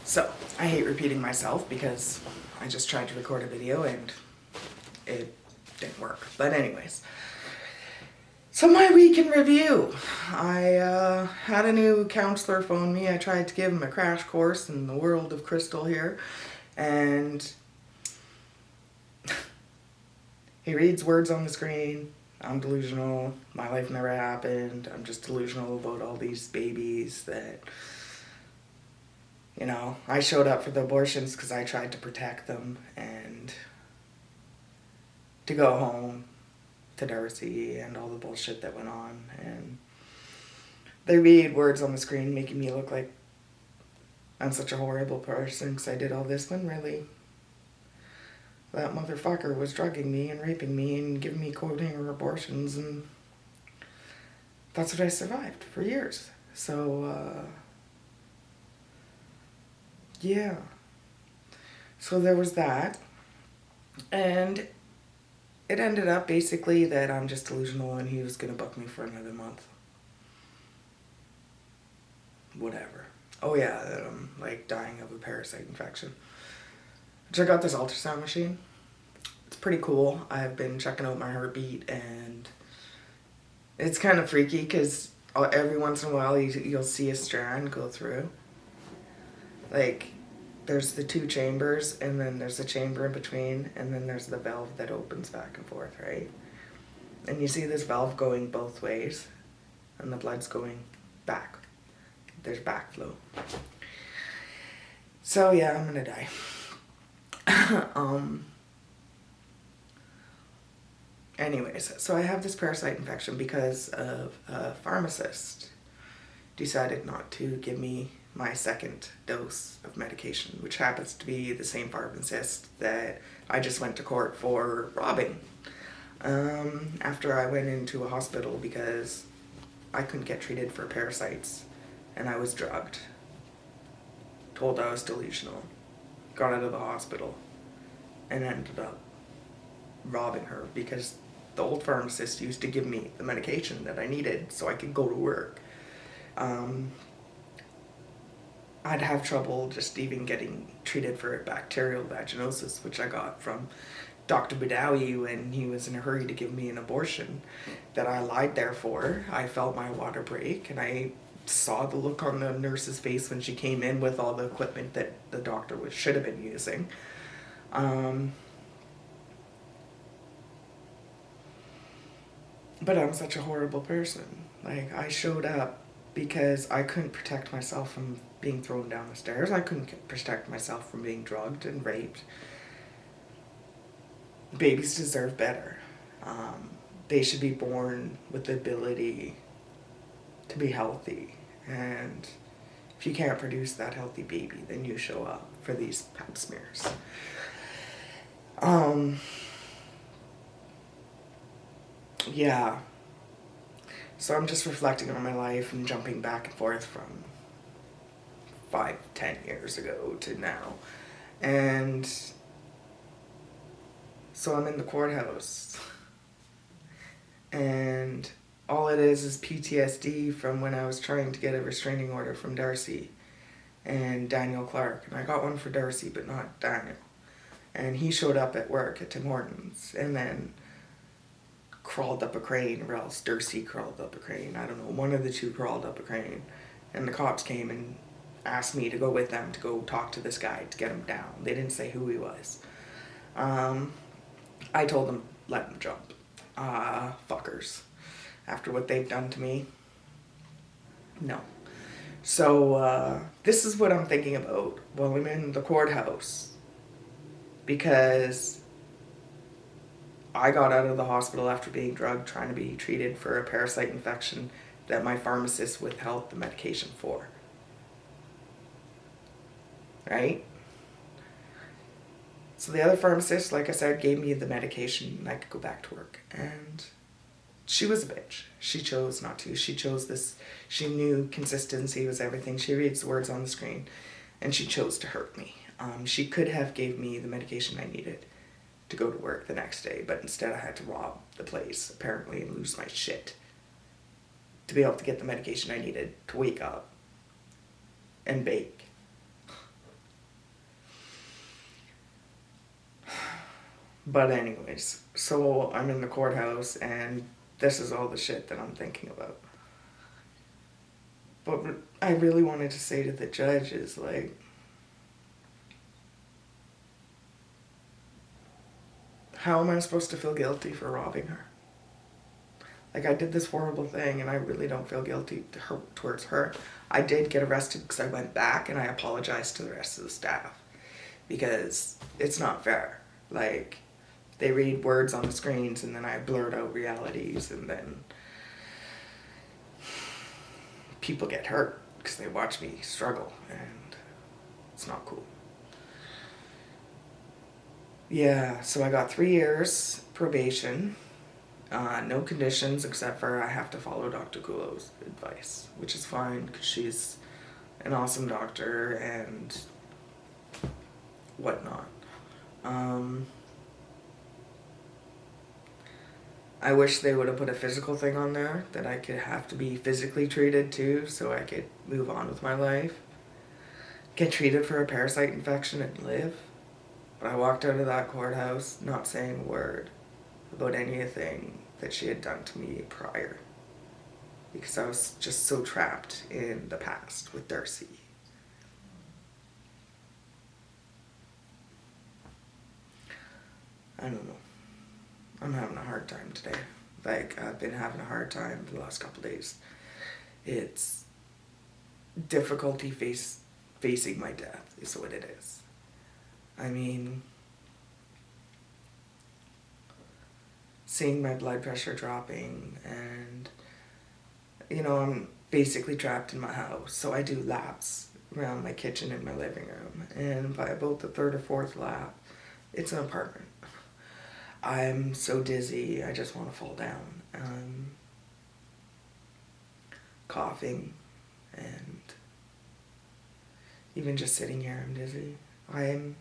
So, I hate repeating myself because I just tried to record a video and it didn't work. But anyways, so my week in review. I had a new counselor phone me. I tried to give him a crash course in the world of crystal here. And he reads words on the screen. I'm delusional. My life never happened. I'm just delusional about all these babies that... You know, I showed up for the abortions because I tried to protect them and to go home to Darcy and all the bullshit that went on. And they read words on the screen making me look like I'm such a horrible person because I did all this when really that motherfucker was drugging me and raping me and giving me coordinator abortions, and that's what I survived for years. So, yeah. So there was that. And it ended up basically that I'm just delusional and he was going to book me for another month. Whatever. Oh yeah, that I'm like dying of a parasite infection. So I got this ultrasound machine. It's pretty cool. I've been checking out my heartbeat and it's kind of freaky because every once in a while you'll see a strand go through. Like, there's the two chambers, and then there's a chamber in between, and then there's the valve that opens back and forth, right? And you see this valve going both ways, and the blood's going back. There's backflow. So yeah, I'm gonna die. Anyways, so I have this parasite infection because of a pharmacist decided not to give me my second dose of medication, which happens to be the same pharmacist that I just went to court for robbing. After I went into a hospital because I couldn't get treated for parasites and I was drugged. Told I was delusional. Got out of the hospital and ended up robbing her because the old pharmacist used to give me the medication that I needed so I could go to work. I'd have trouble just even getting treated for bacterial vaginosis, which I got from Dr. Badawi when he was in a hurry to give me an abortion that I lied there for. I felt my water break, and I saw the look on the nurse's face when she came in with all the equipment that the doctor should have been using. But I'm such a horrible person. Like, I showed up because I couldn't protect myself from being thrown down the stairs. I couldn't protect myself from being drugged and raped. Babies deserve better. They should be born with the ability to be healthy. And if you can't produce that healthy baby, then you show up for these pap smears. Yeah. So I'm just reflecting on my life and jumping back and forth from 5-10 years ago to now. And so I'm in the courthouse. And all it is PTSD from when I was trying to get a restraining order from Darcy and Daniel Clark. And I got one for Darcy, but not Daniel. And he showed up at work at Tim Hortons and then crawled up a crane, or else Darcy crawled up a crane. I don't know, one of the two crawled up a crane. And the cops came and asked me to go with them to go talk to this guy to get him down. They didn't say who he was. I told them, let him jump. Fuckers. After what they've done to me, no. So, this is what I'm thinking about while I'm in the courthouse. Because I got out of the hospital after being drugged, trying to be treated for a parasite infection that my pharmacist withheld the medication for. Right? So the other pharmacist, like I said, gave me the medication and I could go back to work. And she was a bitch. She chose not to. She chose this. She knew consistency was everything. She reads the words on the screen. And she chose to hurt me. She could have gave me the medication I needed to go to work the next day, but instead I had to rob the place, apparently, and lose my shit to be able to get the medication I needed to wake up and bake. But anyways, so I'm in the courthouse and this is all the shit that I'm thinking about. But what I really wanted to say to the judge is like, how am I supposed to feel guilty for robbing her? Like, I did this horrible thing and I really don't feel guilty towards her. I did get arrested because I went back and I apologized to the rest of the staff because it's not fair. Like, they read words on the screens and then I blurt out realities and then people get hurt because they watch me struggle and it's not cool. Yeah, so I got 3 years probation, no conditions except for I have to follow Dr. Kulo's advice, which is fine because she's an awesome doctor and whatnot. I wish they would have put a physical thing on there that I could have to be physically treated too so I could move on with my life. Get treated for a parasite infection and live. But I walked out of that courthouse not saying a word about anything that she had done to me prior. Because I was just so trapped in the past with Darcy. I don't know. I'm having a hard time today. Like, I've been having a hard time for the last couple days. It's difficulty facing my death is what it is. I mean, seeing my blood pressure dropping and, you know, I'm basically trapped in my house. So I do laps around my kitchen and my living room. And by about the third or fourth lap, it's an apartment. I'm so dizzy, I just want to fall down. Coughing, and even just sitting here, I'm dizzy. I'm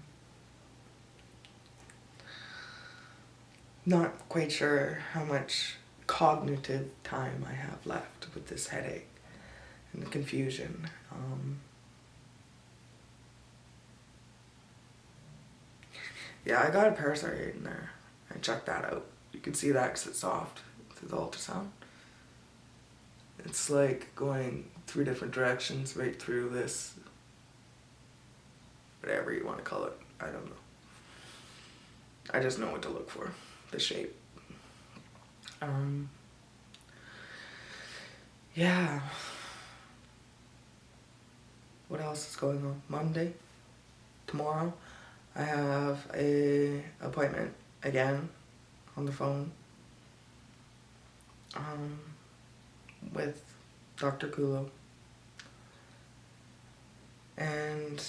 not quite sure how much cognitive time I have left with this headache and the confusion. Yeah, I got a parasite in there. I checked that out. You can see that because it's soft through the ultrasound. It's like going 3 different directions right through this, whatever you want to call it. I don't know. I just know what to look for, the shape. Yeah. What else is going on? Monday, tomorrow, I have a appointment again on the phone with Dr. Kulo. And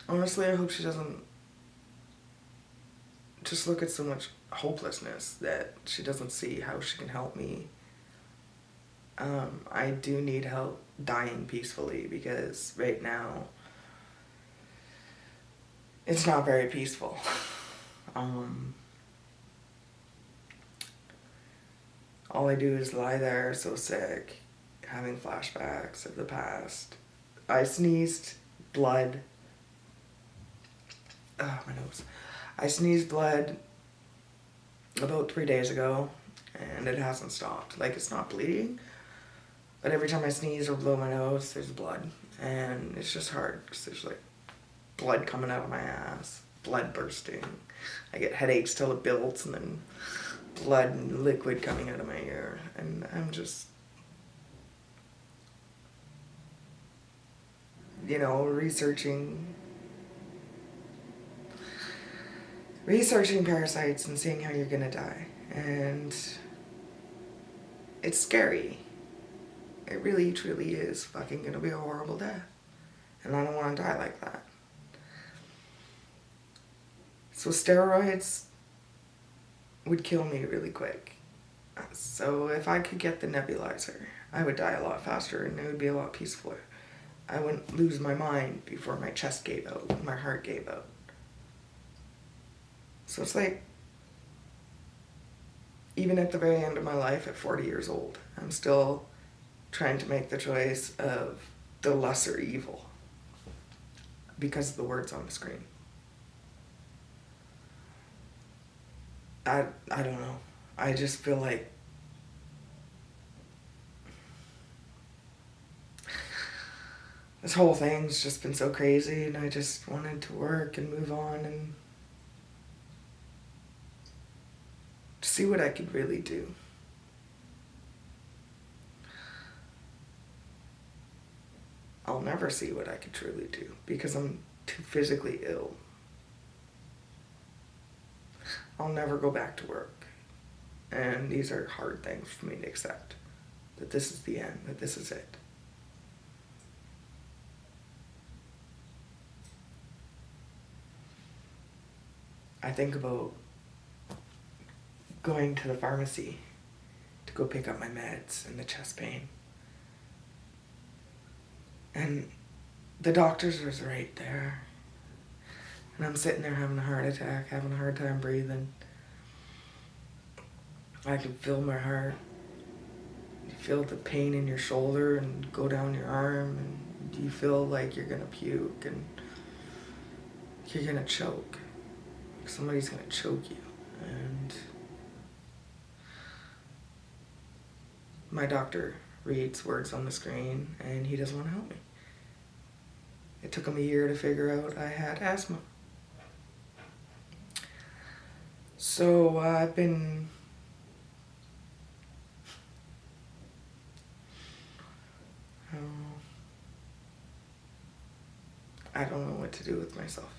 honestly, I hope she doesn't just look at so much hopelessness that she doesn't see how she can help me. I do need help dying peacefully because right now it's not very peaceful. All I do is lie there so sick, having flashbacks of the past. I sneezed blood. Oh, my nose. I sneezed blood about 3 days ago, and it hasn't stopped. Like, it's not bleeding, but every time I sneeze or blow my nose, there's blood. And it's just hard, because there's, like, blood coming out of my ass, blood bursting. I get headaches till it builds, and then blood and liquid coming out of my ear. And I'm just, you know, researching parasites and seeing how you're gonna die. And it's scary. It really, truly is fucking gonna be a horrible death. And I don't want to die like that. So steroids would kill me really quick. So if I could get the nebulizer, I would die a lot faster and it would be a lot peacefuler. I wouldn't lose my mind before my chest gave out and my heart gave out. So it's like, even at the very end of my life at 40 years old, I'm still trying to make the choice of the lesser evil. because of the words on the screen. I don't know. I just feel like this whole thing's just been so crazy, and I just wanted to work and move on and see what I could really do. I'll never see what I could truly do because I'm too physically ill. I'll never go back to work. And these are hard things for me to accept. That this is the end, that this is it. I think about going to the pharmacy to go pick up my meds and the chest pain. And the doctors was right there. And I'm sitting there having a heart attack, having a hard time breathing. I can feel my heart. You feel the pain in your shoulder and go down your arm, and you feel like you're gonna puke and you're gonna choke. Somebody's gonna choke you. And my doctor reads words on the screen and he doesn't want to help me. It took him a year to figure out I had asthma. So I've been I don't know what to do with myself.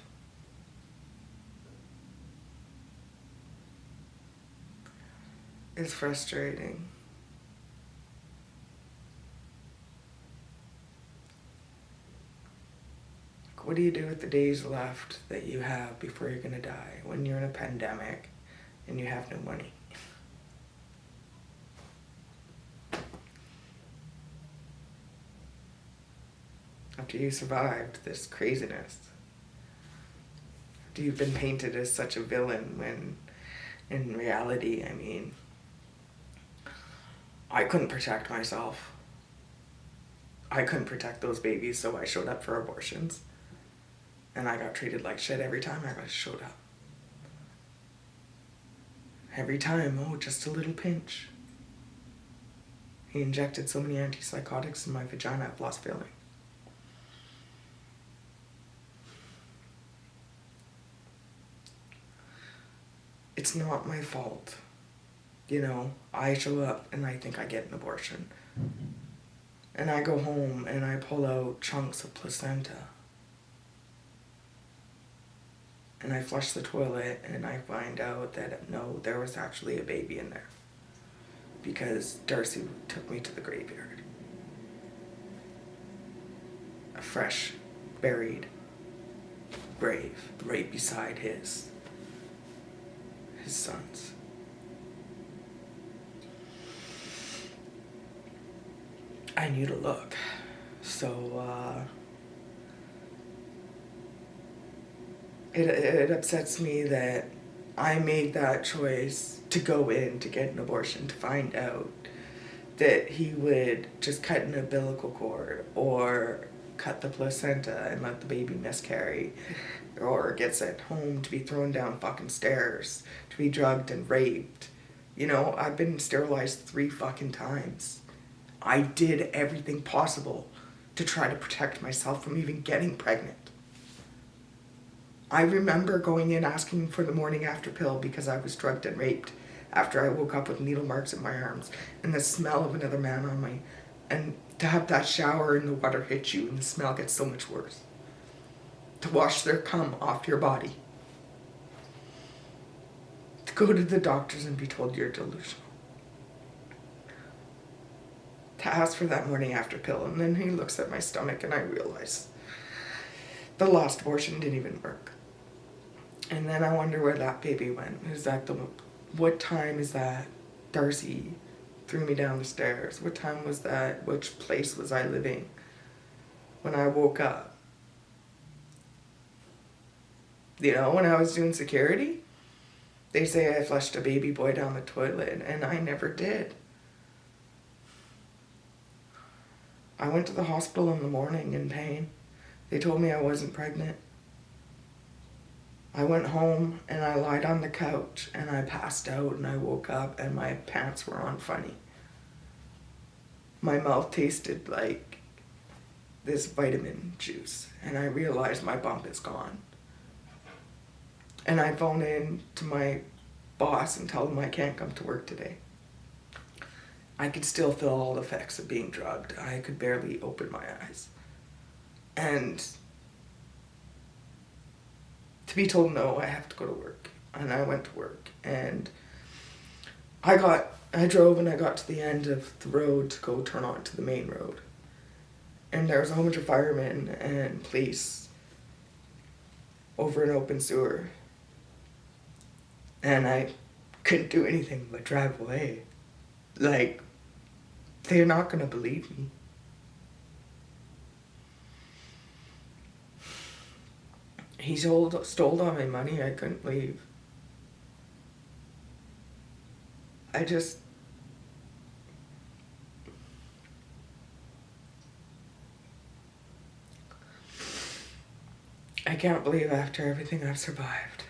It's frustrating. What do you do with the days left that you have before you're gonna die when you're in a pandemic and you have no money? After you survived this craziness, after you've been painted as such a villain when in reality, I mean, I couldn't protect myself. I couldn't protect those babies, so I showed up for abortions. And I got treated like shit every time I showed up. Every time, oh, just a little pinch. He injected so many antipsychotics in my vagina, I've lost feeling. It's not my fault. You know, I show up and I think I get an abortion. And I go home and I pull out chunks of placenta. And I flush the toilet and I find out that no, there was actually a baby in there. Because Darcy took me to the graveyard. A fresh, buried grave right beside his sons. I knew to look. So, it upsets me that I made that choice to go in to get an abortion to find out that he would just cut an umbilical cord or cut the placenta and let the baby miscarry or get sent home to be thrown down fucking stairs, to be drugged and raped. You know, I've been sterilized 3 fucking times. I did everything possible to try to protect myself from even getting pregnant. I remember going in asking for the morning after pill because I was drugged and raped after I woke up with needle marks in my arms and the smell of another man on me. And to have that shower and the water hit you and the smell gets so much worse. To wash their cum off your body. To go to the doctors and be told you're delusional. To ask for that morning after pill, and then he looks at my stomach and I realize the last abortion didn't even work. And then I wonder where that baby went. What time is that Darcy threw me down the stairs? What time was that? Which place was I living when I woke up? You know, when I was doing security, they say I flushed a baby boy down the toilet, and I never did. I went to the hospital in the morning in pain. They told me I wasn't pregnant. I went home and I lied on the couch and I passed out and I woke up and my pants were on funny. My mouth tasted like this vitamin juice and I realized my bump is gone. And I phone in to my boss and tell him I can't come to work today. I could still feel all the effects of being drugged. I could barely open my eyes. And to be told no, I have to go to work. And I went to work and I drove and I got to the end of the road to go turn onto the main road. And there was a whole bunch of firemen and police over an open sewer. And I couldn't do anything but drive away. Like, they're not gonna believe me. He stole all my money, I couldn't leave. I can't believe after everything I've survived,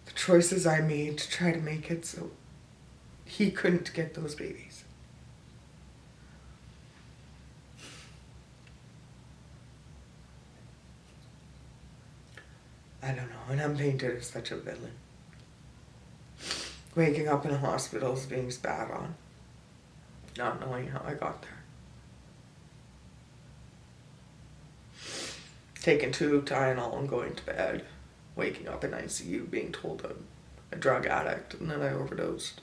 the choices I made to try to make it so he couldn't get those babies. I don't know, and I'm painted as such a villain. Waking up in a hospital is being spat on, not knowing how I got there. Taking 2 Tylenol and going to bed, waking up in ICU being told I'm a drug addict and that I overdosed.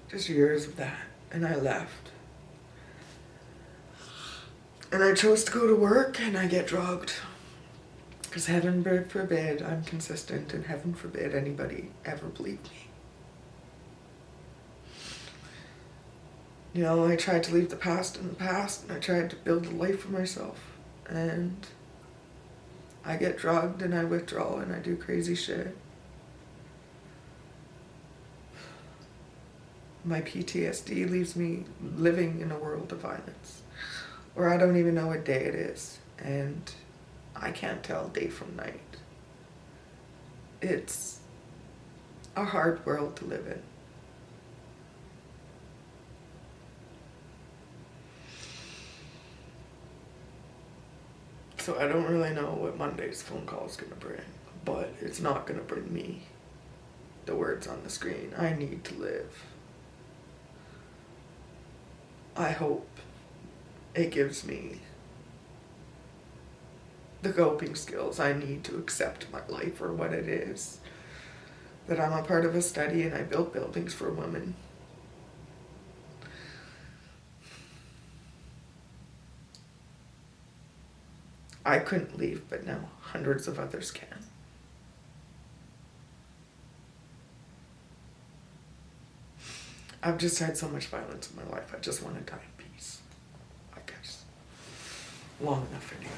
Just years of that, and I left. And I chose to go to work and I get drugged. Because heaven forbid I'm consistent and heaven forbid anybody ever believe me. You know, I tried to leave the past in the past and I tried to build a life for myself. And I get drugged and I withdraw and I do crazy shit. My PTSD leaves me living in a world of violence. Or I don't even know what day it is. And I can't tell day from night. It's a hard world to live in. So I don't really know what Monday's phone call is going to bring. But it's not going to bring me the words on the screen. I need to live. I hope it gives me the coping skills I need to accept my life for what it is. That I'm a part of a study and I built buildings for women. I couldn't leave, but now hundreds of others can. I've just had so much violence in my life. I just want to die in peace. I guess. Long enough video.